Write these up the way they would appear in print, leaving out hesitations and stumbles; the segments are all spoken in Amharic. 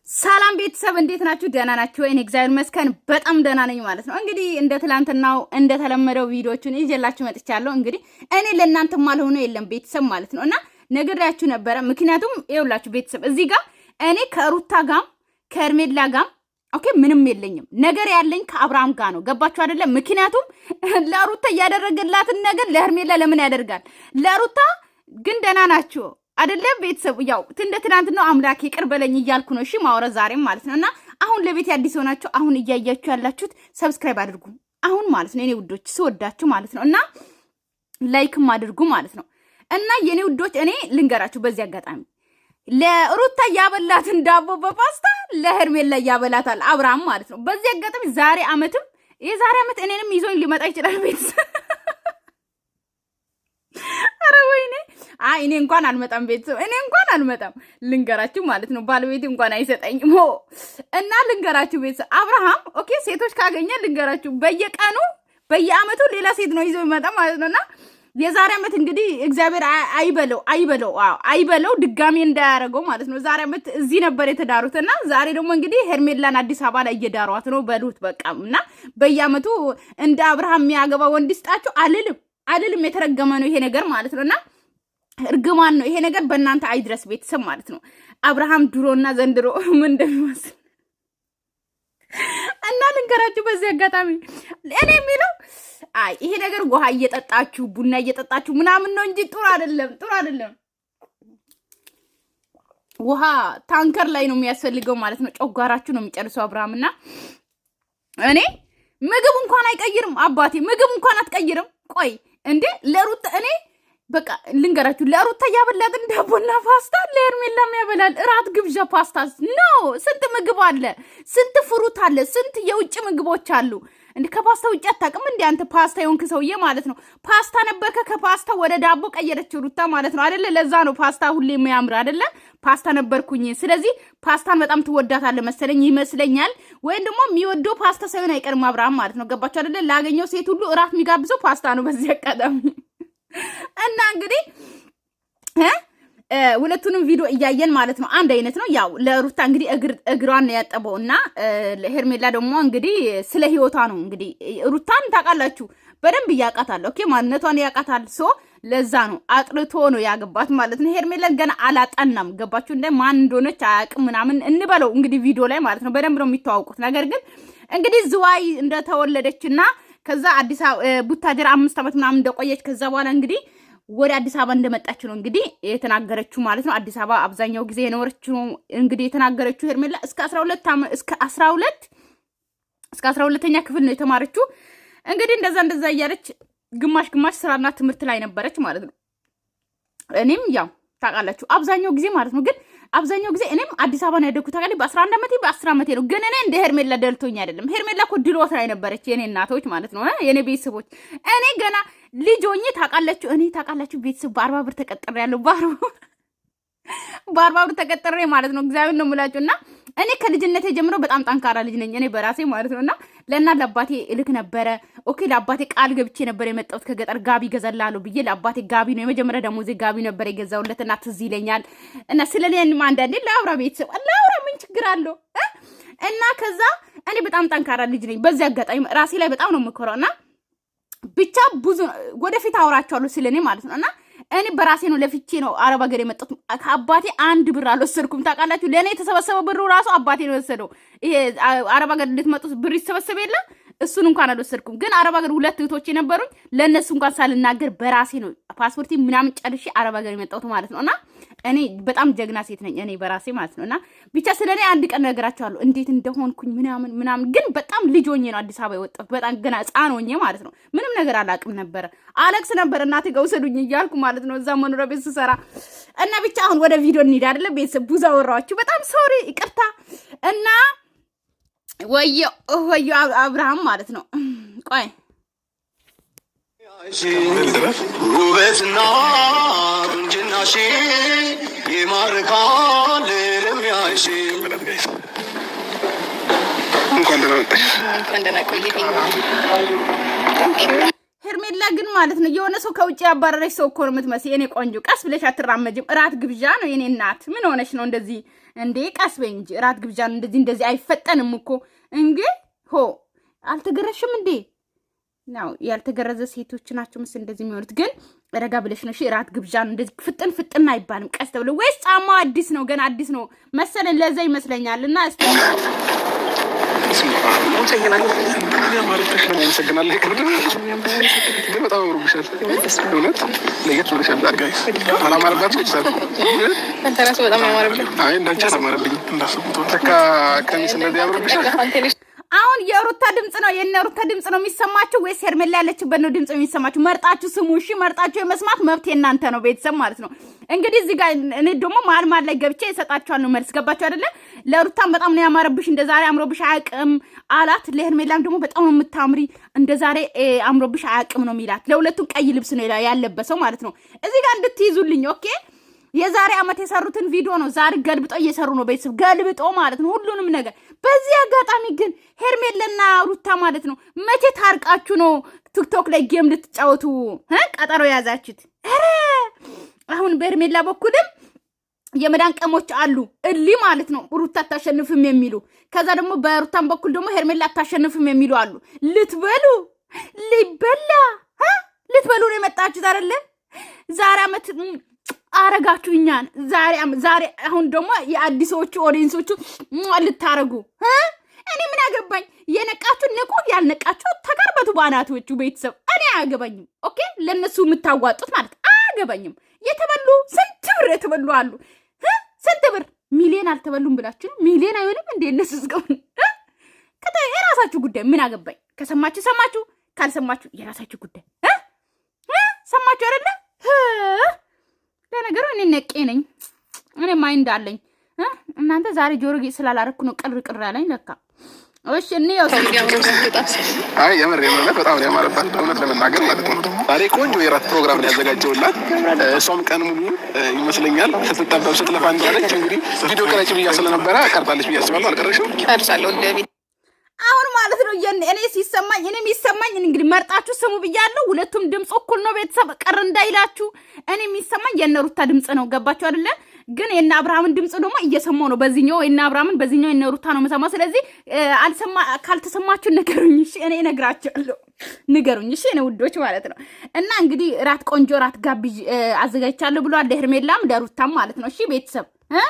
ሰላም ቤተሰብ እንዴት ናችሁ? ደህና ናችሁ ወይ? እኔ እግዚአብሔር ይመስገን በጣም ደህና ነኝ ማለት ነው። እንግዲህ እንደ ትላንትናው እንደ ተለመደው ቪዲዮቹን ይዤላችሁ መጥቻለሁ። እንግዲህ እኔ ለእናንተ ማልሆነ የለም ቤተሰብ ማለት ነው እና ነግሬያችሁ ነበረ። ምክንያቱም ይኸውላችሁ ቤተሰብ እዚህ ጋር እኔ ከሩታ ጋም ከሄርሜላ ጋም ኦኬ ምንም የለኝም። ነገር ያለኝ ከአብርሃም ጋር ነው። ገባችሁ አይደለ? ምክንያቱም ለሩታ ያደረገላትን ነገር ለሄርሜላ ለምን ያደርጋል? ለሩታ ግን ደህና ናችሁ አይደለም ቤተሰብ? ያው እንደ ትናንትና አምላክ ይቅር በለኝ እያልኩ ነው። እሺ ማውራት ዛሬም ማለት ነውና አሁን ለቤት አዲስ ሆናችሁ አሁን እያያችሁ ያላችሁት ሰብስክራይብ አድርጉ አሁን ማለት ነው። የኔ ውዶች ስወዳችሁ ማለት ነው እና ላይክም አድርጉ ማለት ነው። እና የኔ ውዶች እኔ ልንገራችሁ በዚህ አጋጣሚ ለሩታ ያበላትን ዳቦ በፓስታ ለሄርሜላ ያበላታል አብርሃም ማለት ነው። በዚህ አጋጣሚ ዛሬ አመትም የዛሬ አመት እኔንም ይዞኝ ሊመጣ ይችላል ቤተሰብ። አረ ወይኔ አይ እኔ እንኳን አልመጣም ቤተሰብ፣ እኔ እንኳን አልመጣም ልንገራችሁ ማለት ነው። ባለቤቴ እንኳን አይሰጠኝም እና ልንገራችሁ ቤተሰብ አብርሃም ኦኬ ሴቶች ካገኘ ልንገራችሁ በየቀኑ በየአመቱ ሌላ ሴት ነው ይዞ ይመጣ ማለት ነውና የዛሬ አመት እንግዲህ እግዚአብሔር አይበለው ድጋሚ እንዳያረገው ማለት ነው። ዛሬ አመት እዚህ ነበር የተዳሩትና ዛሬ ደግሞ እንግዲህ ሄርሜላን አዲስ አበባ ላይ እየዳሯት ነው በሉት በቃና በየአመቱ እንደ አብርሃም የሚያገባ ወንድ ይስጣችሁ አልልም የተረገመ ነው ይሄ ነገር ማለት ነውና እርግማን ነው ይሄ ነገር በእናንተ አይድረስ ቤተሰብ ማለት ነው። አብርሃም ድሮና ዘንድሮ ምን እንደሚመስል እና ልንገራችሁ በዚህ አጋጣሚ እኔ የሚለው አይ ይሄ ነገር ውሃ እየጠጣችሁ ቡና እየጠጣችሁ ምናምን ነው እንጂ ጥሩ አይደለም። ውሃ ታንከር ላይ ነው የሚያስፈልገው ማለት ነው። ጮጋራችሁ ነው የሚጨርሰው አብርሃምና እኔ ምግብ እንኳን አይቀይርም አባቴ ምግብ እንኳን አትቀይርም። ቆይ እንዴ ለሩታ እኔ በቃ ልንገራችሁ ለሩታ ያበላትን ዳቦና ፓስታ ለሄርሜላም ያበላል እራት ግብዣ ፓስታ ነው። ስንት ምግብ አለ፣ ስንት ፍሩት አለ፣ ስንት የውጭ ምግቦች አሉ። እንዴ ከፓስታ ውጭ አታውቅም እንዴ አንተ? ፓስታ የሆንክ ሰውዬ ማለት ነው። ፓስታ ነበርከ ከፓስታ ወደ ዳቦ ቀየረችው ሩታ ማለት ነው አይደለ? ለዛ ነው ፓስታ ሁሌ የሚያምር አይደለ? ፓስታ ነበርኩኝ። ስለዚህ ፓስታን በጣም ትወዳታለህ መሰለኝ ይመስለኛል። ወይም ደግሞ የሚወደው ፓስታ ሳይሆን አይቀርም አብርሃም ማለት ነው። ገባችሁ አይደለ? ላገኘው ሴት ሁሉ እራት የሚጋብዘው ፓስታ ነው በዚህ አጋጣሚ እና እንግዲህ ሁለቱንም ቪዲዮ እያየን ማለት ነው አንድ አይነት ነው። ያው ለሩታ እንግዲህ እግሯን ያጠበውና ለሄርሜላ ደግሞ እንግዲህ ስለ ህይወቷ ነው። እንግዲህ ሩታን ታውቃላችሁ በደንብ ያውቃታል። ኦኬ ማንነቷን ያውቃታል። ሶ ለዛ ነው አጥርቶ ነው ያገባት ማለት ነው። ሄርሜላን ገና አላጠናም። ገባችሁ እንደ ማን እንደሆነች አያውቅም ምናምን እንበለው እንግዲህ ቪዲዮ ላይ ማለት ነው። በደንብ ነው የሚተዋወቁት። ነገር ግን እንግዲህ ዝዋይ እንደተወለደችና ከዛ አዲስ አበባ ቡታጀራ 5 አመት ምናምን እንደቆየች ከዛ በኋላ እንግዲህ ወደ አዲስ አበባ እንደመጣች ነው እንግዲህ የተናገረችው ማለት ነው። አዲስ አበባ አብዛኛው ጊዜ የኖረችው እንግዲህ የተናገረችው ሄርሜላ እስከ 12ኛ ክፍል ነው የተማረችው። እንግዲህ እንደዛ እያለች ግማሽ ስራና ትምህርት ላይ ነበረች ማለት ነው። እኔም ያው ታውቃላችሁ አብዛኛው ጊዜ ማለት ነው። ግን አብዛኛው ጊዜ እኔም አዲስ አበባ ነው ያደግኩት ታውቃለች። በ11 አመቴ በ10 አመቴ ነው። ግን እኔ እንደ ሄርሜላ ደልቶኝ አይደለም። ሄርሜላ እኮ ድሎት ላይ ነበረች የኔ እናቶች ማለት ነው የኔ ቤተሰቦች። እኔ ገና ልጅ ሆኜ ታውቃላችሁ ቤተሰብ በ40 ብር ተቀጥሬያለሁ። በ40 ብር ተቀጥሬ ማለት ነው። እግዚአብሔር ነው የምላችሁ እና እኔ ከልጅነቴ ጀምሮ በጣም ጠንካራ ልጅ ነኝ እኔ በራሴ ማለት ነውና ለእናት ለአባቴ እልክ ነበረ። ኦኬ ለአባቴ ቃል ገብቼ ነበር የመጣሁት ከገጠር ጋቢ ገዛላለሁ ብዬ ለአባቴ ጋቢ ነው የመጀመሪያ ደሞዜ ጋቢ ነበር የገዛውለት እና ትዝ ይለኛል። እና ስለኔም አንዳንዴ ለአውራ ቤተሰብ ለአውራ ምን ችግር አለው እና ከዛ እኔ በጣም ጠንካራ ልጅ ነኝ። በዚህ አጋጣሚ ራሴ ላይ በጣም ነው የምኮራውና ብቻ ብዙ ወደፊት አውራቸዋለሁ ስለኔ ማለት ነውና እኔ በራሴ ነው ለፍቼ ነው አረብ ሀገር የመጣሁት። ከአባቴ አንድ ብር አልወሰድኩም ታውቃላችሁ። ለእኔ የተሰበሰበው ብሩ ራሱ አባቴ ነው የወሰደው። ይሄ አረብ ሀገር እንድትመጡ ብር ይሰበሰብ የለ እሱን እንኳን አልወሰድኩም። ግን አረብ ሀገር 2 እህቶች የነበሩኝ ለእነሱ እንኳን ሳልናገር በራሴ ነው ፓስፖርቴ ምናምን ጨርሼ አረብ ሀገር የመጣሁት ማለት ነው። እና እኔ በጣም ጀግና ሴት ነኝ እኔ በራሴ ማለት ነው። እና ብቻ ስለኔ አንድ ቀን ነገራቸዋለሁ እንዴት እንደሆንኩኝ ምናምን። ግን በጣም ልጅ ሆኜ ነው አዲስ አበባ የወጣሁት። በጣም ገና ህፃን ሆኜ ማለት ነው። ምንም ነገር አላውቅም ነበረ። አለቅስ ነበር እናቴ ጋር ውሰዱኝ እያልኩ ማለት ነው እዛ መኖሪያ ቤት ስሰራ። እና ብቻ አሁን ወደ ቪዲዮ እንሂድ አይደለ ቤተሰብ። ብዙ አወራኋችሁ በጣም ሶሪ ይቅርታ። እና ወዮ አብርሃም ማለት ነው። ቆይ ውበትና ቁንጅናሽ ይማርካል ለሚያይሽ እንኳን ደህና መጣሽ። ሄርሜላ ግን ማለት ነው የሆነ ሰው ከውጭ ያባረረሽ ሰው እኮ ነው የምትመስይ። የኔ ቆንጆ ቀስ ብለሽ አትራመጂም። እራት ግብዣ ነው የኔ እናት። ምን ሆነሽ ነው እንደዚህ እንዴ? ቀስ በይ እንጂ እራት ግብዣ ነው እንደዚህ አይፈጠንም እኮ እንዴ። ሆ አልተገረሽም እንዴ? ነው ያልተገረዘ ሴቶች ናቸው ምስ እንደዚህ የሚሆኑት። ግን ረጋ ብለሽ ነው እሺ። እራት ግብዣ ነው እንደዚህ ፍጥን አይባልም። ቀስ ተብሎ ወይስ ጫማው አዲስ ነው ገና አዲስ ነው መሰለን ለዛ ይመስለኛልና እስቲ አሁን የሩታ ድምጽ ነው የነሩታ ድምጽ ነው የሚሰማችሁ ወይስ ሄርሜላ ያለችበት ነው ድምጽ የሚሰማችሁ? መርጣችሁ ስሙ እሺ። መርጣችሁ የመስማት መብት የናንተ ነው ቤተሰብ ማለት ነው። እንግዲህ እዚህ ጋር እኔ ደግሞ ማል ላይ ገብቼ እሰጣችኋለሁ መልስ። ገባችሁ አይደለ? ለሩታም በጣም ነው ያማረብሽ እንደዛሬ አምሮብሽ አያውቅም አላት። ለሄርሜላም ደግሞ በጣም የምታምሪ እንደዛሬ አምሮብሽ አያውቅም ነው የሚላት። ለሁለቱም ቀይ ልብስ ነው ያለበሰው ማለት ነው። እዚህ ጋር እንድትይዙልኝ ኦኬ። የዛሬ አመት የሰሩትን ቪዲዮ ነው ዛሬ ገልብጦ እየሰሩ ነው ቤተሰብ ገልብጦ ማለት ነው ሁሉንም ነገር። በዚህ አጋጣሚ ግን ሄርሜላና ሩታ ማለት ነው መቼ ታርቃችሁ ነው ቲክቶክ ላይ ጌም ልትጫወቱ ቀጠሮ ያዛችሁት? አረ አሁን በሄርሜላ በኩልም የመዳን ቀሞች አሉ እሊ ማለት ነው ሩታ አታሸንፍም የሚሉ፣ ከዛ ደግሞ በሩታን በኩል ደግሞ ሄርሜላ አታሸንፍም የሚሉ አሉ። ልትበሉ ሊበላ ልትበሉ ነው የመጣችሁት አይደለ? ዛሬ አመት አረጋችሁኛን ዛሬ አሁን ደግሞ የአዲሶቹ ኦዲየንሶቹ ልታረጉ እኔ ምን አገባኝ? የነቃችሁ ንቁ፣ ያልነቃችሁ ተጋርበቱ ባናቶቹ ቤተሰብ እኔ አያገባኝም። ኦኬ ለነሱ የምታዋጡት ማለት አያገባኝም። የተበሉ ስንት ብር የተበሉ አሉ። ስንት ብር ሚሊዮን አልተበሉም ብላችሁ ሚሊዮን አይሆንም እንዴ እነሱ እስከሆነ የራሳችሁ ጉዳይ። ምን አገባኝ? ከሰማችሁ ሰማችሁ፣ ካልሰማችሁ የራሳችሁ ጉዳይ። ሰማችሁ አይደለ? ለነገሩ እኔ ነቄ ነኝ፣ እኔ ማይንድ አለኝ። እናንተ ዛሬ ጆሮ ስላላረኩ ነው ቅር ያለኝ ለካ። እሺ እኔ ያው አይ የምር በጣም ነው ያማረባት እውነት ለመናገር ማለት ነው። ዛሬ ቆንጆ የራት ፕሮግራም ነው ያዘጋጀውላት። እሷም ቀን ሙሉ ይመስለኛል ስትጠበብ ስትለፋ እንደዋለች። እንግዲህ ቪዲዮ ቀረጭ ብያ ስለነበረ ቀርጣለች ብያ አስባለሁ። አልቀረሽም? ቀርጻለሁ ዴቪድ አሁን ማለት ነው እኔ ሲሰማኝ እንግዲህ መርጣችሁ ስሙ ብያለሁ። ሁለቱም ድምጽ እኩል ነው ቤተሰብ ቀር እንዳይላችሁ። እኔ የሚሰማኝ የነሩታ ድምጽ ነው። ገባችሁ አይደለ? ግን የነ አብርሃምን ድምጽ ደግሞ እየሰማው ነው። በዚህኛው የነ አብርሃምን በዚህኛው የነ ሩታ ነው የምሰማው። ስለዚህ ካልተሰማችሁ ንገሩኝ እሺ። እኔ እነግራችኋለሁ። ንገሩኝ እሺ እኔ ውዶች ማለት ነው። እና እንግዲህ ራት ቆንጆ ራት ጋብዥ አዘጋጅቻለሁ ብሏል ለሄርሜላም ለሩታም ማለት ነው። እሺ ቤተሰብ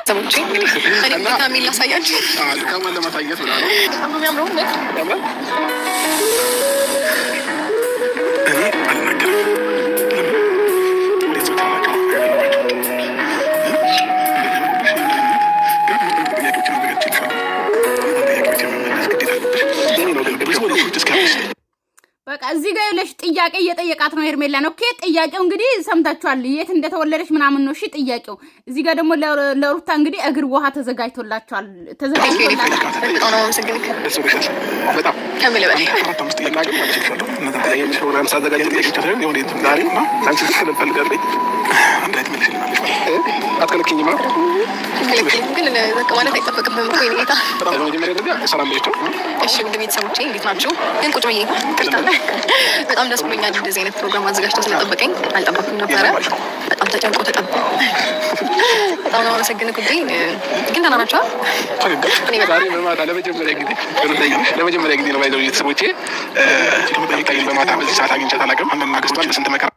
ሰሞቼ እንግዲህ እኔ ካሜል ላሳያችሁ ካሜል ለማሳየት ብላ ነው የሚያምረው ነው። እኔ አልናገርም በቃ እዚህ ጋር ያለሽ ጥያቄ እየጠየቃት ነው ሄርሜላ ነው። ኦኬ ጥያቄው እንግዲህ ሰምታችኋል፣ የት እንደተወለደች ምናምን ነው። እሺ ጥያቄው እዚህ ጋር ደግሞ ለሩታ እንግዲህ እግር ውሃ ተዘጋጅቶላችኋል። በጣም ደስ ብሎኛል። እንደዚህ አይነት ፕሮግራም አዘጋጅቶ ስለጠበቀኝ አልጠበኩም ነበረ። በጣም ተጨንቆ ተጠብቆ በጣም ነው አመሰግን ጉዴ። ግን ደህና ናቸው? ለመጀመሪያ ጊዜ ነው ባይዘው ቤተሰቦቼ በማታ በዚህ ሰዓት አግኝቻት አላውቅም። አንዳንድ ማግስቷል በስንት መከራ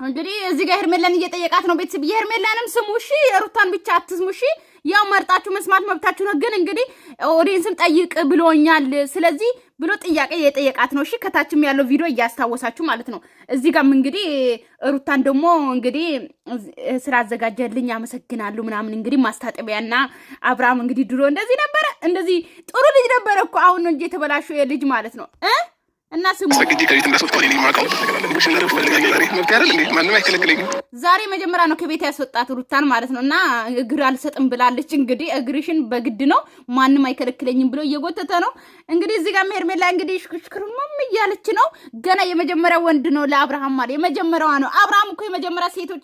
እንግዲህ እዚህ ጋር ሄርሜላን እየጠየቃት ነው ቤተሰብ። የሄርሜላንም ስሙ እሺ፣ የሩታን ብቻ አትስሙ እሺ። ያው መርጣችሁ መስማት መብታችሁ ነው። ግን እንግዲህ ኦዲየንስም ጠይቅ ብሎኛል ስለዚህ ብሎ ጥያቄ የጠየቃት ነው እሺ። ከታችም ያለው ቪዲዮ እያስታወሳችሁ ማለት ነው። እዚህ ጋርም እንግዲህ ሩታን ደግሞ እንግዲህ ስራ አዘጋጀልኝ አመሰግናለሁ ምናምን እንግዲህ ማስታጠቢያና አብርሃም እንግዲህ ድሮ እንደዚህ ነበረ፣ እንደዚህ ጥሩ ልጅ ነበረ እኮ አሁን ነው እንጂ የተበላሸው የልጅ ማለት ነው እና ስሙ ዛሬ መጀመሪያ ነው ከቤት ያስወጣት ሩታን ማለት ነው። እና እግር አልሰጥም ብላለች። እንግዲህ እግርሽን በግድ ነው ማንም አይከለክለኝም ብሎ እየጎተተ ነው እንግዲህ። እዚህ ጋር ሄርሜላ እንግዲህ ሽክርክርም እያለች ነው። ገና የመጀመሪያ ወንድ ነው ለአብርሃም ማለት የመጀመሪያዋ ነው። አብርሃም እኮ የመጀመሪያ ሴቶች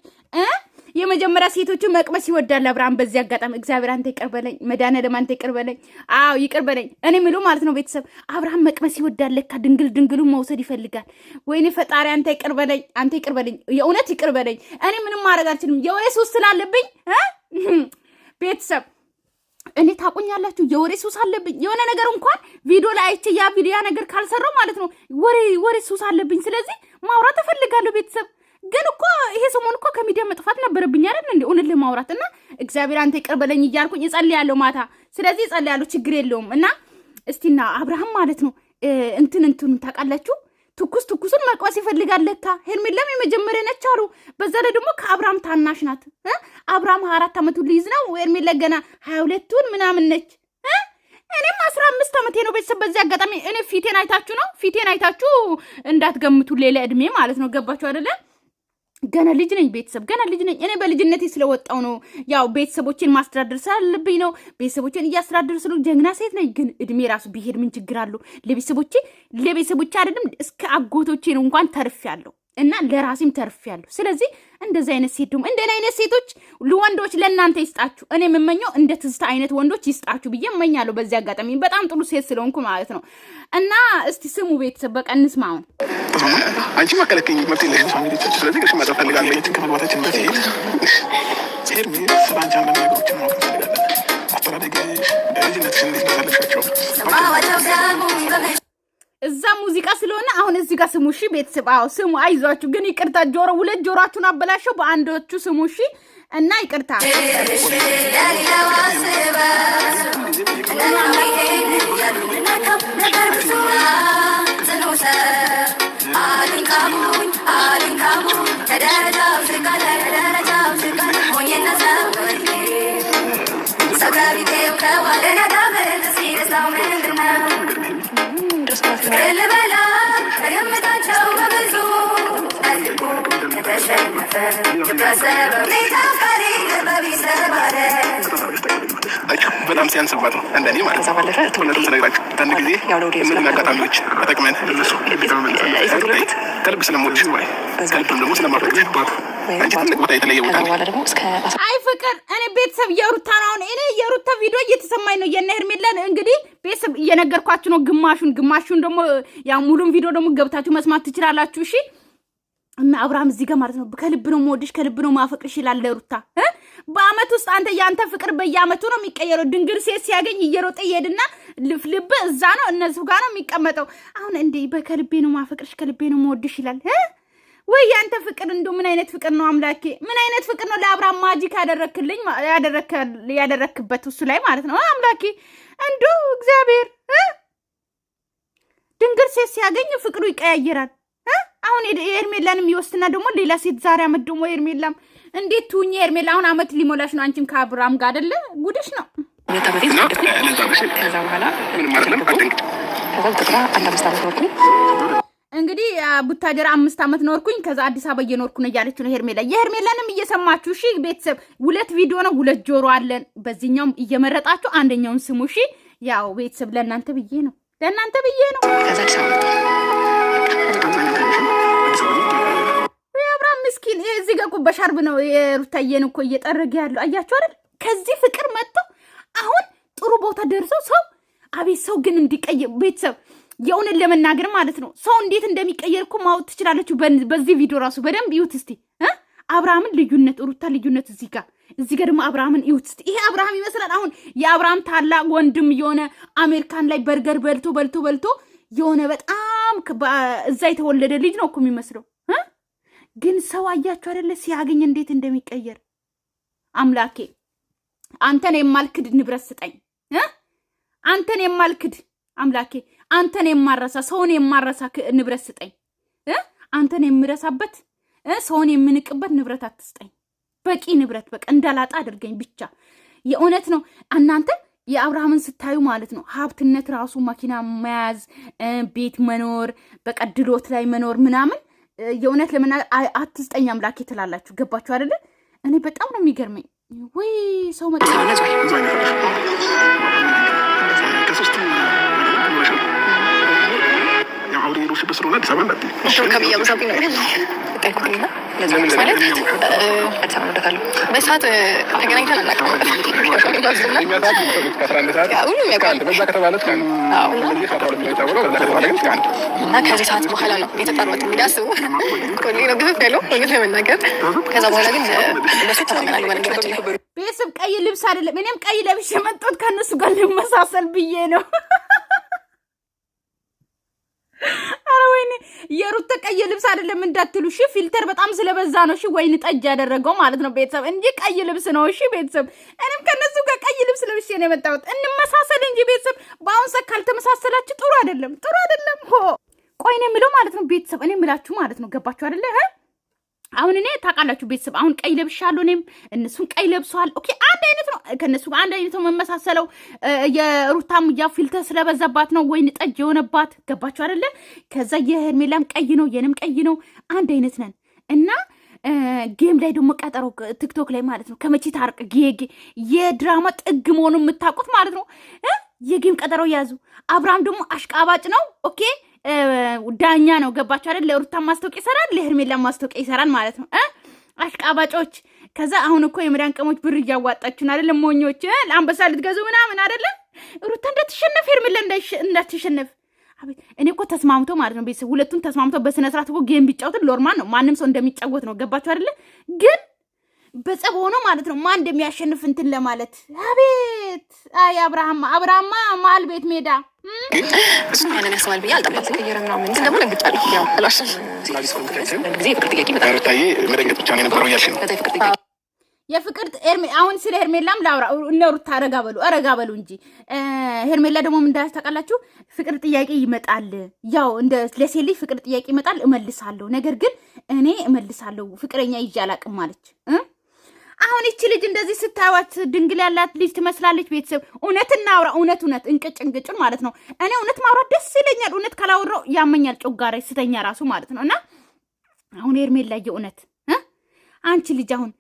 የመጀመሪያ ሴቶቹ መቅመስ ይወዳል አብርሃም። በዚህ አጋጣሚ እግዚአብሔር አንተ ይቅርበለኝ፣ መድኃኒዓለም አንተ ይቅርበለኝ። አዎ ይቅርበለኝ። እኔ ምለው ማለት ነው ቤተሰብ አብርሃም መቅመስ ይወዳል ለካ ድንግሉን መውሰድ ይፈልጋል። ወይኔ ፈጣሪ አንተ ይቅርበለኝ፣ አንተ ይቅርበለኝ፣ የእውነት ይቅርበለኝ። እኔ ምንም ማድረግ አልችልም የወሬ ሱስ ስላለብኝ ቤተሰብ እኔ ታቁኛላችሁ የወሬ ሱስ አለብኝ። የሆነ ነገር እንኳን ቪዲዮ ላይ አይቼ ያ ቪዲዮ ነገር ካልሰራው ማለት ነው ወሬ ሱስ አለብኝ። ስለዚህ ማውራት እፈልጋለሁ ቤተሰብ። ግን እኮ ይሄ ሰሞን እኮ ከሚዲያ መጥፋት ነበረብኝ አይደል እንዴ እውነት ለማውራት እና እግዚአብሔር አንተ ይቅር በለኝ እያልኩኝ እጸልያለሁ ማታ። ስለዚህ እጸልያለሁ ችግር የለውም። እና እስቲና አብርሃም ማለት ነው እንትን ታውቃላችሁ ትኩሱን መቅመስ ይፈልጋል ለካ። ሄርሜላም የመጀመሪያ ነች አሉ። በዛ ላይ ደግሞ ከአብርሃም ታናሽ ናት። አብርሃም 24 ዓመቱ ሊይዝ ነው። ሄርሜላ ገና 22ቱን ምናምን ነች። እኔም 15 ዓመቴ ነው ቤተሰብ። በዚህ አጋጣሚ እኔ ፊቴን አይታችሁ እንዳትገምቱ ሌላ እድሜ ማለት ነው። ገባችሁ አይደለ? ገና ልጅ ነኝ ቤተሰብ፣ ገና ልጅ ነኝ። እኔ በልጅነቴ ስለወጣው ነው ያው ቤተሰቦቼን ማስተዳደር ስላለብኝ ነው። ቤተሰቦቼን እያስተዳደር ስለ ጀግና ሴት ነኝ። ግን እድሜ ራሱ ቢሄድ ምን ችግር አለው? ለቤተሰቦቼ አይደለም እስከ አጎቶቼ ነው እንኳን ተርፌያለሁ እና ለራሴም ተርፌያለሁ። ስለዚህ እንደዚህ አይነት ሴት ደግሞ እንደኔ አይነት ሴቶች ወንዶች ለእናንተ ይስጣችሁ። እኔ የምመኘው እንደ ትዝታ አይነት ወንዶች ይስጣችሁ ብዬ እመኛለሁ። በዚህ አጋጣሚ በጣም ጥሩ ሴት ስለሆንኩ ማለት ነው። እና እስቲ ስሙ ቤተሰብ በቃ እንስማውን። አንቺ ማከለከኝ መብት የለሽም ፋሚሊዎቻችን። ስለዚህ ቅርሽ ማጠፍ ፈልጋለሁ ከመግባታችን በፊት ሄርሜ ስለ አንቺ አንዳንድ ነገሮችን ማወቅ እንፈልጋለን። አስተዳደግሽ፣ ልጅነትሽ እንዴት እንዳሳለፍሻቸው እዛ ሙዚቃ ስለሆነ አሁን እዚህ ጋር ስሙ እሺ ቤተሰብ። አዎ ስሙ፣ አይዟችሁ። ግን ይቅርታ ሁለት ጆሮአችሁን አበላሸው፣ በአንዶቹ ስሙ እሺ። እና ይቅርታ በጣም ሲያንስባት ነው እንደኔ ማለት ነው። እውነቱን ስነግራችሁ አንዳንድ ጊዜ ምን አጋጣሚዎች ተጠቅመን እነሱ ከልብ ስለምወድሽ ከልብም ደግሞ ስለማፈቅርሽ አንቺ ትልቅ ቦታ የተለየ ቦታ አይ ፍቅር እኔ ቤተሰብ የሩታ ነው። አሁን እኔ የሩታ ቪዲዮ እየተሰማኝ ነው። የነ ሄርሜላን እንግዲህ ቤተሰብ እየነገርኳችሁ ነው። ግማሹን ደግሞ ያው ሙሉን ቪዲዮ ደግሞ ገብታችሁ መስማት ትችላላችሁ። እሺ እና አብርሃም እዚህ ጋር ማለት ነው ከልብ ነው የምወድሽ ከልብ ነው ማፈቅርሽ ይላል ለሩታ። በአመት ውስጥ አንተ ያንተ ፍቅር በየአመቱ ነው የሚቀየረው። ድንግል ሴት ሲያገኝ እየሮጠ ይሄድና ልብ እዛ ነው እነሱ ጋር ነው የሚቀመጠው። አሁን እንዴ በከልቤ ነው ማፈቅርሽ ከልቤ ነው የምወድሽ ይላል። ወይ ያንተ ፍቅር እንደው ምን አይነት ፍቅር ነው አምላኬ? ምን አይነት ፍቅር ነው ለአብርሃም ማጂክ ያደረክበት እሱ ላይ ማለት ነው አምላኬ። እንደው እግዚአብሔር ድንግል ሴት ሲያገኝ ፍቅሩ ይቀያየራል። አሁን ሄርሜላንም ይወስድና ደግሞ ሌላ ሴት ዛሬ አመት ደግሞ ሄርሜላም እንዴት ትሁኝ? ሄርሜላ አሁን አመት ሊሞላሽ ነው። አንቺም ከአብርሃም ጋር አይደለ? ጉድሽ ነው። ከዛ በኋላ እንግዲህ ቡታጀራ 5 ዓመት ኖርኩኝ። ከዛ አዲስ አበባ እየኖርኩ ነው እያለች ነው ሄርሜላ። የሄርሜላንም እየሰማችሁ እሺ ቤተሰብ። 2 ቪዲዮ ነው 2 ጆሮ አለን። በዚህኛውም እየመረጣችሁ አንደኛውን ስሙ እሺ። ያው ቤተሰብ ለእናንተ ብዬ ነው አብርሃም ምስኪን እዚህ ጋር እኮ በሻርብ ነው የሩታዬን እኮ እየጠረገ ያለው አያችሁ አይደል? ከዚህ ፍቅር መጥቶ አሁን ጥሩ ቦታ ደርሰው ሰው አቤት ሰው ግን እንዲቀየር ቤተሰብ የእውነት ለመናገር ማለት ነው ሰው እንዴት እንደሚቀየር እኮ ማወቅ ትችላለችሁ። በዚህ ቪዲዮ ራሱ በደንብ ይዩት እስቲ። አብርሃምን ልዩነት ሩታ ልዩነት እዚህ ጋር ደግሞ አብርሃምን ይዩት እስቲ። ይሄ አብርሃም ይመስላል አሁን የአብርሃም ታላቅ ወንድም የሆነ አሜሪካን ላይ በርገር በልቶ የሆነ በጣም እዛ የተወለደ ልጅ ነው እኮ የሚመስለው። ግን ሰው አያችሁ አይደለ ሲያገኝ እንዴት እንደሚቀየር። አምላኬ አንተን የማልክድ ንብረት ስጠኝ። አንተን የማልክድ አምላኬ አንተን የማረሳ ሰውን የማረሳ ንብረት ስጠኝ። አንተን የምረሳበት ሰውን የምንቅበት ንብረት አትስጠኝ። በቂ ንብረት በቃ እንዳላጣ አድርገኝ ብቻ። የእውነት ነው እናንተ የአብርሃምን ስታዩ ማለት ነው ሀብትነት ራሱ መኪና መያዝ ቤት መኖር በቃ ድሎት ላይ መኖር ምናምን የእውነት ለመናገር አትስጠኝ አምላኬ ትላላችሁ። ገባችሁ አይደለ? እኔ በጣም ነው የሚገርመኝ። ወይ ሰው መጣ ያፈቀርኩትና ለዛ ማለት አትሰማለታለሁ በሰዓት ተገናኝተን አናውቅም። ሁሉም ያውቃል እና ከዚህ ሰዓት በኋላ ነው የተጠሩት። እንዲያስቡ ኮሌ ነው ግፍፍ ያለው እውነት ለመናገር። ከዛ በኋላ ግን በሱ ተማመናል። በነገራችን ላይ ቤተሰብ ቀይ ልብስ አይደለም እኔም ቀይ ለብሼ መጣሁት ከነሱ ጋር ልመሳሰል ብዬ ነው። አረ ወይኔ የሩት ቀይ ልብስ አይደለም እንዳትሉ እሺ። ፊልተር በጣም ስለበዛ ነው እሺ። ወይን ጠጅ ያደረገው ማለት ነው ቤተሰብ እንጂ ቀይ ልብስ ነው እሺ ቤተሰብ። እኔም ከነሱ ጋር ቀይ ልብስ ለብሼ ነው የመጣሁት። እንመሳሰል እንጂ ቤተሰብ። በአሁን ሰዓት ካልተመሳሰላችሁ ጥሩ አይደለም፣ ጥሩ አይደለም። ቆይ ነው የምለው ማለት ነው ቤተሰብ። እኔ የምላችሁ ማለት ነው ገባችሁ አይደለ? አሁን እኔ ታውቃላችሁ ቤተሰብ አሁን ቀይ ለብሻለሁ፣ እኔም እነሱን ቀይ ለብሰዋል። ኦኬ አንድ አይነት ነው ከነሱ ጋር አንድ አይነት ነው መመሳሰለው። የሩታም ያ ፊልተር ስለበዛባት ነው ወይን ጠጅ የሆነባት ገባችሁ አይደለ? ከዛ የሄርሜላም ቀይ ነው የኔም ቀይ ነው፣ አንድ አይነት ነን። እና ጌም ላይ ደግሞ ቀጠሮ ቲክቶክ ላይ ማለት ነው ከመቼ ታርቅ የድራማ ጥግ መሆኑን የምታውቁት ማለት ነው። የጌም ቀጠሮ ያዙ። አብርሃም ደግሞ አሽቃባጭ ነው። ኦኬ ዳኛ ነው ገባችሁ አይደል? ለሩታ ማስታወቂያ ይሰራል፣ ለሄርሜላ ማስታወቂያ ይሰራል ማለት ነው። አሽቃባጮች። ከዛ አሁን እኮ የመዳን ቀሞች ብር እያዋጣችሁን አይደል? ሞኞች ለአንበሳ ልትገዙ ምናምን አይደለ? ሩታ እንዳትሸነፍ ሄርሜላ እንዳትሸነፍ። አቤት እኔ እኮ ተስማምቶ ማለት ነው ቤተሰብ ሁለቱም ተስማምቶ በስነ ስርዓት እኮ ጌም ቢጫወት ኖርማል ነው። ማንም ሰው እንደሚጫወት ነው ገባችሁ አይደለ? ግን በጸብ ሆኖ ማለት ነው ማን እንደሚያሸንፍ እንትን ለማለት አቤት። አይ አብርሃማ መሀል ቤት ሜዳ እሱ ያንን ያስባል ብዬ አልጠበቅኩም። ግን ደግሞ ደንግጫለሁ። ያው አላሽም ጊዜ ፍቅር ጥያቄ በጣም ሩታዬ መደንገጥ ብቻ ነው የነበረው እያልሽ ነው። የፍቅር አሁን ስለ ሄርሜላም ላውራ። እነ ሩታ አረጋ በሉ እንጂ ሄርሜላ ደግሞ ምን እንዳለች ታውቃላችሁ? ፍቅር ጥያቄ ይመጣል፣ ያው እንደ ለሴት ልጅ ፍቅር ጥያቄ ይመጣል፣ እመልሳለሁ። ነገር ግን እኔ እመልሳለሁ ፍቅረኛ ይዤ አላቅም ማለች። አሁን እቺ ልጅ እንደዚህ ስታዩት ድንግል ያላት ልጅ ትመስላለች። ቤተሰብ እውነት እናውራ፣ እውነት እንቅጭን ማለት ነው። እኔ እውነት ማውራት ደስ ይለኛል። እውነት ካላወራው ያመኛል ጮጋራ ስተኛ ራሱ ማለት ነው። እና አሁን ሄርሜላ የእውነት አንቺ ልጅ አሁን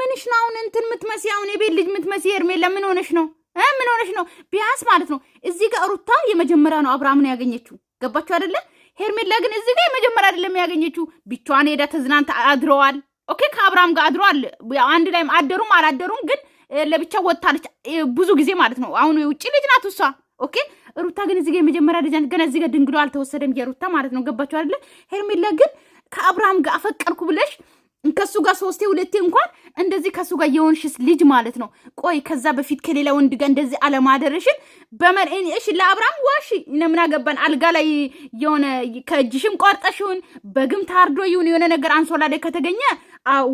ምንሽ ነው? አሁን እንትን ምትመሲ አሁን የቤት ልጅ ምትመሲ ሄርሜላ ምን ሆነሽ ነው? ምን ሆነሽ ነው? ቢያንስ ማለት ነው እዚህ ጋር ሩታ የመጀመሪያ ነው አብርሃምን ያገኘችው ገባችሁ አይደለ? ሄርሜላ ግን እዚህ ጋር የመጀመሪያ አይደለም ያገኘችው። ብቻዋን ሄዳ ተዝናንታ አድረዋል። ኦኬ ከአብርሃም ጋር አድሯል። አንድ ላይም አደሩም አላደሩም ግን ለብቻ ወጣለች ብዙ ጊዜ ማለት ነው። አሁን የውጭ ልጅ ናት እሷ። ኦኬ ሩታ ግን እዚህ ጋር የመጀመሪያ ልጅ ገና እዚህ ጋር ድንግሎ አልተወሰደም የሩታ ማለት ነው ገባችሁ አይደለ? ሄርሜላ ግን ከአብርሃም ጋር አፈቀርኩ ብለሽ ከሱ ጋር 3 2 እንኳን እንደዚህ ከሱ ጋር የሆንሽስ ልጅ ማለት ነው። ቆይ ከዛ በፊት ከሌላ ወንድ ጋር እንደዚህ አለማደረሽን በመን እሺ ለአብርሃም ዋሺ ለምን አገባን? አልጋ ላይ የሆነ ከእጅሽም ቆርጠሽውን በግም ታርዶ ይሁን የሆነ ነገር አንሶላ ላይ ከተገኘ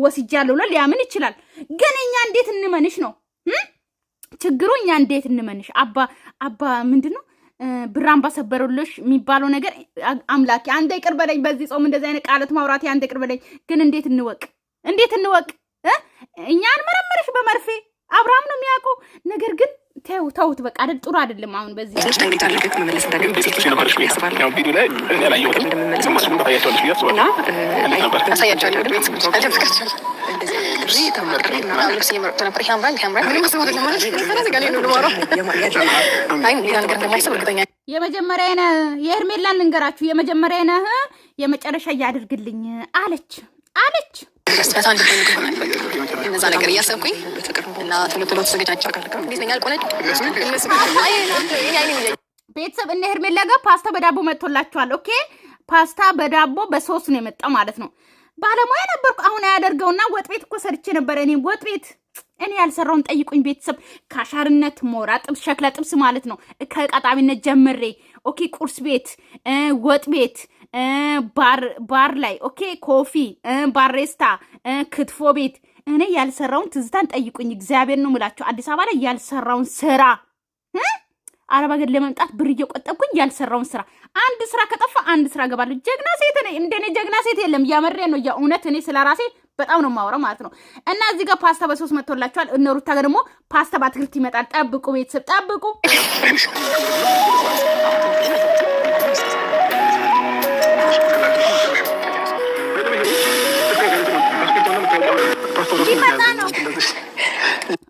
ወስጃለሁ ነው ሊያምን ይችላል። ግን እኛ እንዴት እንመንሽ ነው ችግሩ? እኛ እንዴት እንመንሽ? አባ ምንድነው ብራም ባሰበሩልሽ የሚባለው ነገር አምላኬ አንተ ይቅር በለኝ። በዚህ ጾም እንደዚህ አይነት ቃላት ማውራት አንተ ይቅር በለኝ። ግን እንዴት እንወቅ? እኛን መረመረሽ በመርፌ አብርሃም ነው የሚያውቀው ነገር ግን ተውት በቃ አይደል? ጥሩ አይደለም። አሁን በዚህ ትንሽ ደንግጥ አድርገህ መመለስ እንዳገኝ በሴቶች ነበር ያስባል። ያው ቪዲዮ ላይ እኔ አላየሁትም እንደምመለስ ማለት ነው። ታያቸዋለሽ ብዬ አስባለሁ። አሳያቸዋለሁ ወደ ቤት አደምስካቸው እንደዚህ ተመርቀ እና ልብስ እየመረጡ ነበር። ያምራል ምንም ማሰብ አይደለም ማለት ነው። ጋር ነው ነው አይ ሌላ ነገር እንደማይሰብ እርግጠኛ የመጀመሪያ ነህ የሄርሜላን ልንገራችሁ። የመጀመሪያ ነህ የመጨረሻ እያድርግልኝ አለች በጣም እንደዚህ ይሆናል። እነዛ ነገር እያሰብኩኝ እና ቶሎ ተዘጋጃቸው እንዴትኛል ቆነጭ ቤተሰብ እነ ሄርሜላ ጋር ፓስታ በዳቦ መጥቶላችኋል። ኦኬ ፓስታ በዳቦ በሶስ ነው የመጣው ማለት ነው። ባለሙያ ነበርኩ አሁን ያደርገውና ወጥ ቤት እኮ ሰርቼ ነበር። እኔ ወጥ ቤት እኔ ያልሰራውን ጠይቁኝ ቤተሰብ። ካሻርነት ሞራ ጥብስ ሸክላ ጥብስ ማለት ነው ከቀጣቢነት ጀምሬ ኦኬ ቁርስ ቤት ወጥ ቤት ባር ላይ ኦኬ ኮፊ ባሬስታ ክትፎ ቤት እኔ ያልሰራውን ትዝታን ጠይቁኝ። እግዚአብሔር ነው የምላችሁ አዲስ አበባ ላይ ያልሰራውን ስራ አረብ ሀገር ለመምጣት ብር እየቆጠብኩኝ ያልሰራውን ስራ አንድ ስራ ከጠፋ አንድ ስራ ገባለሁ። ጀግና ሴት ነኝ። እንደኔ ጀግና ሴት የለም። ያመሬ ነው የእውነት እኔ ስለራሴ በጣም ነው የማወራው ማለት ነው። እና እዚህ ጋር ፓስታ በሶስ መጥቶላችኋል። እነ ሩታ ጋር ደግሞ ፓስታ በአትክልት ይመጣል። ጠብቁ ቤተሰብ ጠብቁ።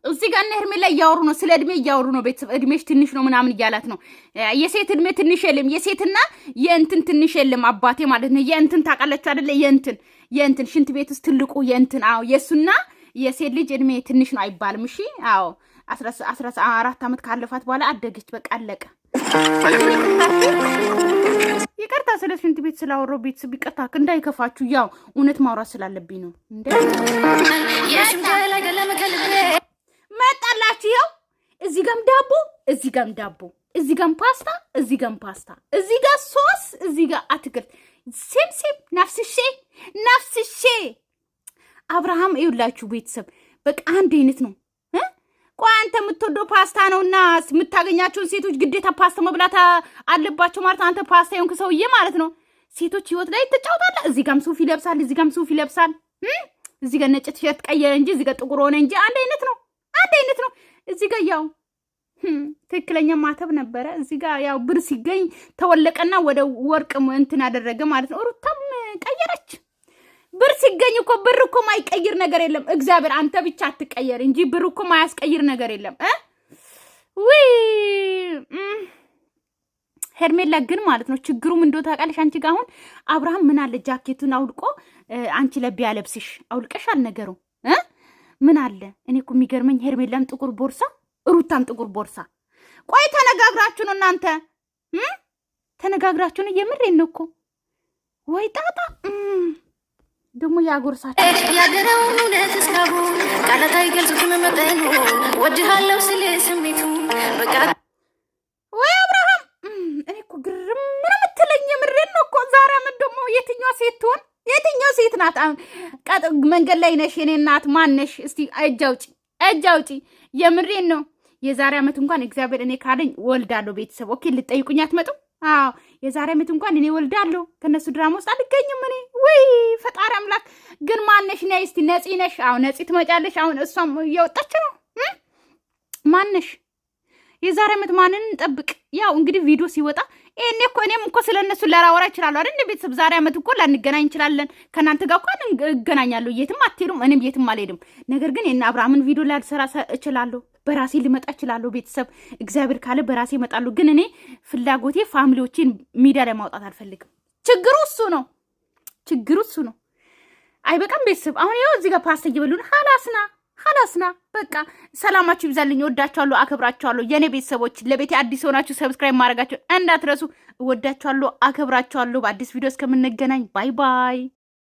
እዚህ እዚህ ጋር ሄርሜላ እያወሩ ነው፣ ስለ እድሜ እያወሩ ነው። ቤተሰብ እድሜሽ ትንሽ ነው ምናምን እያላት ነው። የሴት እድሜ ትንሽ የለም፣ የሴትና የእንትን ትንሽ የለም አባቴ ማለት ነው። የእንትን ታውቃላችሁ አይደለ? የእንትን ሽንት ቤት ውስጥ ትልቁ የእንትን አዎ፣ የሱና የሴት ልጅ እድሜ ትንሽ ነው አይባልም። እሺ አዎ 14 ዓመት ካለፋት በኋላ አደገች፣ በቃ አለቀ። ይቅርታ ስለ ሽንት ቤት ስላወራው ቤተሰብ ይቅርታ፣ እንዳይከፋችሁ። ያው እውነት ማውራት ስላለብኝ ነው። እንዴ መጣላችሁ። ያው እዚህ ጋም ዳቦ፣ እዚህ ጋም ዳቦ፣ እዚህ ጋም ፓስታ፣ እዚህ ጋም ፓስታ፣ እዚህ ጋር ሶስ፣ እዚህ ጋር አትክልት። ሴም ነፍስሼ አብርሃም ይውላችሁ ቤተሰብ በቃ አንድ አይነት ነው። ቆይ አንተ የምትወደው ፓስታ ነውና የምታገኛቸውን ሴቶች ግዴታ ፓስታ መብላት አለባቸው ማለት አንተ ፓስታ የሆንክ ሰውዬ ማለት ነው። ሴቶች ህይወት ላይ ትጫወታለህ። እዚህ ጋም ሱፍ ይለብሳል፣ እዚህ ጋም ሱፍ ይለብሳል። እዚህ ጋር ነጭ ቲሸርት ቀየረ እንጂ እዚህ ጋር ጥቁር ሆነ እንጂ አንድ አይነት ነው። እዚህ ጋር ያው ትክክለኛ ማተብ ነበረ። እዚህ ጋር ያው ብር ሲገኝ ተወለቀና ወደ ወርቅ እንትን አደረገ ማለት ነው። ሩታም ቀየረች። ብር ሲገኝ እኮ ብር እኮ ማይቀይር ነገር የለም። እግዚአብሔር አንተ ብቻ አትቀየር እንጂ ብር እኮ ማያስቀይር ነገር የለም። ሄርሜላ ግን ማለት ነው ችግሩም እንደው ታውቃለሽ አንቺ ጋር አሁን አብርሃም ምን አለ ጃኬቱን አውልቆ አንቺ ለቢያ ለብስሽ አውልቀሻል ነገሩ ምን አለ። እኔ እኮ የሚገርመኝ ሄርሜላም ጥቁር ቦርሳ ሩታም ጥቁር ቦርሳ። ቆይ ተነጋግራችሁ ነው እናንተ ተነጋግራችሁ ነው? የምሬን ነው እኮ ወይ ጣጣ ደግሞ ያጎርሳችሁ ያገረውን እውነት እስካቡ ቃላት አይገልጹትም መጠኑ ወድሃለው ስለ ስሜቱ በቃ ወይ አብርሃም እኔ እኮ ግርም ምን የምትለኝ የምሬን ነው እኮ ዛሬ ምን ደግሞ የትኛው ሴት ትሆን? የትኛው ሴት ናት? መንገድ ላይ ነሽ የኔ እናት ማነሽ? እስቲ እጅ አውጪ የምሬን ነው። የዛሬ ዓመት እንኳን እግዚአብሔር እኔ ካለኝ ወልዳለሁ። ቤተሰብ ኦኬ ልጠይቁኝ አትመጡም? አዎ የዛሬ ዓመት እንኳን እኔ ወልዳለሁ። ከነሱ ድራማ ውስጥ አልገኝም እኔ። ወይ ፈጣሪ አምላክ ግን ማነሽ? ነይ እስቲ ነፂ ነሽ? አዎ ነፂ ትመጫለሽ። አሁን እሷም እየወጣች ነው። ማነሽ? የዛሬ ዓመት ማንን እንጠብቅ? ያው እንግዲህ ቪዲዮ ሲወጣ እኔም እኮ ስለነሱ ላወራ እችላለሁ አይደል? ቤተሰብ ዛሬ ዓመት እኮ ላንገናኝ እንችላለን። ከናንተ ጋር እንኳን እገናኛለሁ። የትም አትሄዱም፣ እኔም የትም አልሄድም። ነገር ግን የእነ አብርሃምን ቪዲዮ ላልሰራ እችላለሁ። በራሴ ልመጣ እችላለሁ። ቤተሰብ እግዚአብሔር ካለ በራሴ እመጣለሁ። ግን እኔ ፍላጎቴ ፋሚሊዎቼን ሚዲያ ላይ ማውጣት አልፈልግም። ችግሩ እሱ ነው። አይበቃም ቤተሰብ? አሁን ይኸው እዚህ ጋር ፓስታ እየበሉን ሀላስና በቃ ሰላማችሁ ይብዛልኝ። እወዳችኋለሁ፣ አከብራችኋለሁ የኔ ቤተሰቦች። ለቤቴ አዲስ ሆናችሁ ሰብስክራይብ ማድረጋችሁ እንዳትረሱ። እወዳችኋለሁ፣ አከብራችኋለሁ። በአዲስ ቪዲዮ እስከምንገናኝ ባይ ባይ።